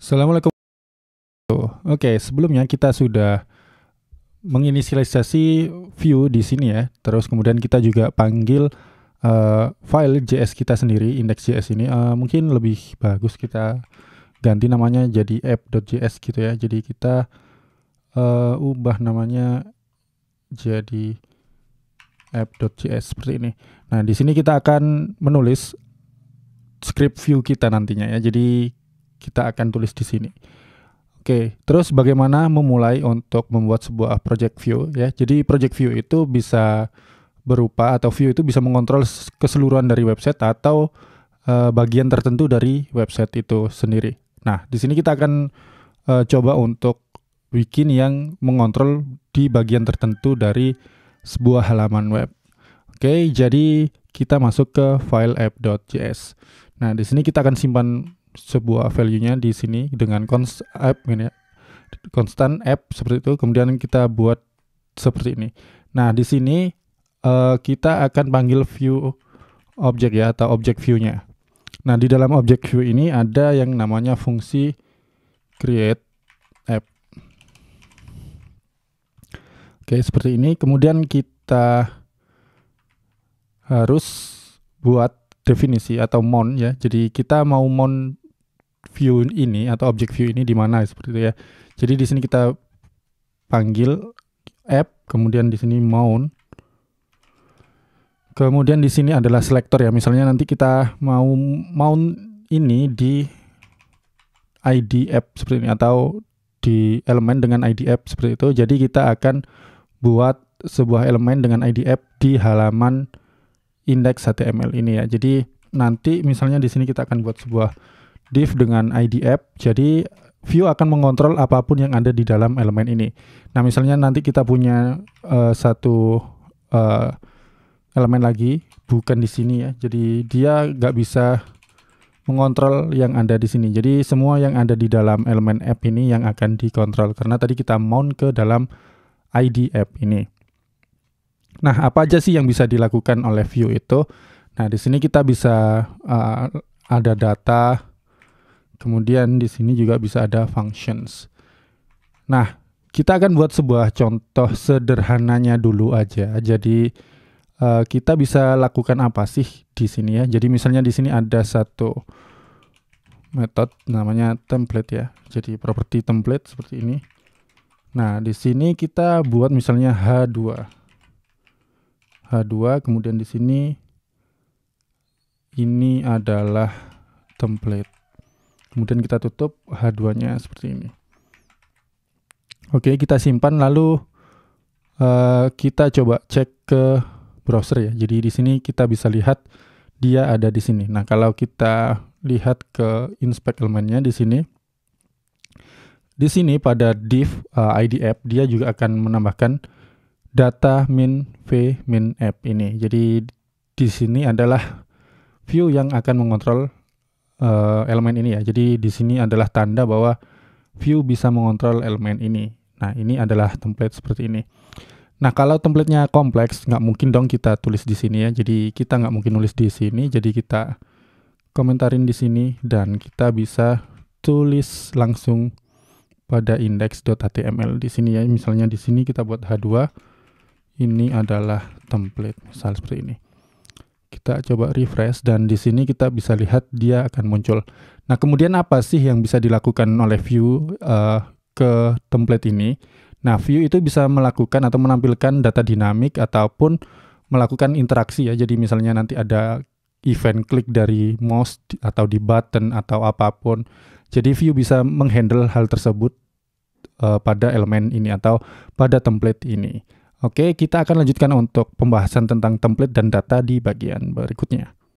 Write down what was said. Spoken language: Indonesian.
Assalamualaikum. Oke, sebelumnya kita sudah menginisialisasi view di sini ya. Terus kemudian kita juga panggil file JS kita sendiri, index.js ini. Mungkin lebih bagus kita ganti namanya jadi app.js gitu ya. Jadi kita ubah namanya jadi app.js seperti ini. Nah, di sini kita akan menulis script view kita nantinya ya. Jadi kita akan tulis di sini. Oke, terus bagaimana memulai untuk membuat sebuah project view ya. Jadi project view itu bisa berupa atau view itu bisa mengontrol keseluruhan dari website atau bagian tertentu dari website itu sendiri. Nah, di sini kita akan coba untuk bikin yang mengontrol di bagian tertentu dari sebuah halaman web. Oke, jadi kita masuk ke file app.js. Nah, di sini kita akan simpan sebuah value-nya di sini dengan constant app seperti itu. Kemudian kita buat seperti ini. Nah, di sini kita akan panggil view object ya, atau object view-nya. Nah, di dalam object view ini ada yang namanya fungsi create app. Oke, seperti ini. Kemudian kita harus buat definisi atau mount ya. Jadi kita mau mount view ini atau object view ini di mana seperti itu ya. Jadi di sini kita panggil app, kemudian di sini mount. Kemudian di sini adalah selector ya. Misalnya nanti kita mau mount ini di ID app seperti ini atau di elemen dengan ID app seperti itu. Jadi kita akan buat sebuah elemen dengan ID app di halaman index.html ini ya. Jadi nanti misalnya di sini kita akan buat sebuah div dengan ID app. Jadi view akan mengontrol apapun yang ada di dalam elemen ini. Nah, misalnya nanti kita punya satu elemen lagi, bukan di sini ya. Jadi dia nggak bisa mengontrol yang ada di sini. Jadi semua yang ada di dalam elemen app ini yang akan dikontrol karena tadi kita mount ke dalam ID app ini. Nah, apa aja sih yang bisa dilakukan oleh view itu? Nah, di sini kita bisa ada data, kemudian di sini juga bisa ada functions. Nah, kita akan buat sebuah contoh sederhananya dulu aja. Jadi kita bisa lakukan apa sih di sini ya? Jadi misalnya di sini ada satu metode namanya template ya. Jadi properti template seperti ini. Nah, di sini kita buat misalnya H2, kemudian di sini ini adalah template. Kemudian kita tutup H2-nya seperti ini. Oke, kita simpan lalu kita coba cek ke browser ya. Jadi di sini kita bisa lihat dia ada di sini. Nah, kalau kita lihat ke inspect elemennya di sini. Di sini pada div ID app dia juga akan menambahkan data min v min app ini. Jadi di sini adalah view yang akan mengontrol elemen ini ya. Jadi di sini adalah tanda bahwa view bisa mengontrol elemen ini. Nah, ini adalah template seperti ini. Nah, kalau templatenya kompleks, nggak mungkin dong kita tulis di sini ya. Jadi kita nggak mungkin nulis di sini. Jadi kita komentarin di sini dan kita bisa tulis langsung pada index.html di sini ya. Misalnya di sini kita buat H2. Ini adalah template, misal seperti ini. Kita coba refresh dan di sini kita bisa lihat dia akan muncul. Nah, kemudian apa sih yang bisa dilakukan oleh view ke template ini? Nah, view itu bisa melakukan atau menampilkan data dinamik ataupun melakukan interaksi ya. Jadi misalnya nanti ada event klik dari mouse atau di button atau apapun. Jadi view bisa menghandle hal tersebut pada elemen ini atau pada template ini. Oke, kita akan lanjutkan untuk pembahasan tentang template dan data di bagian berikutnya.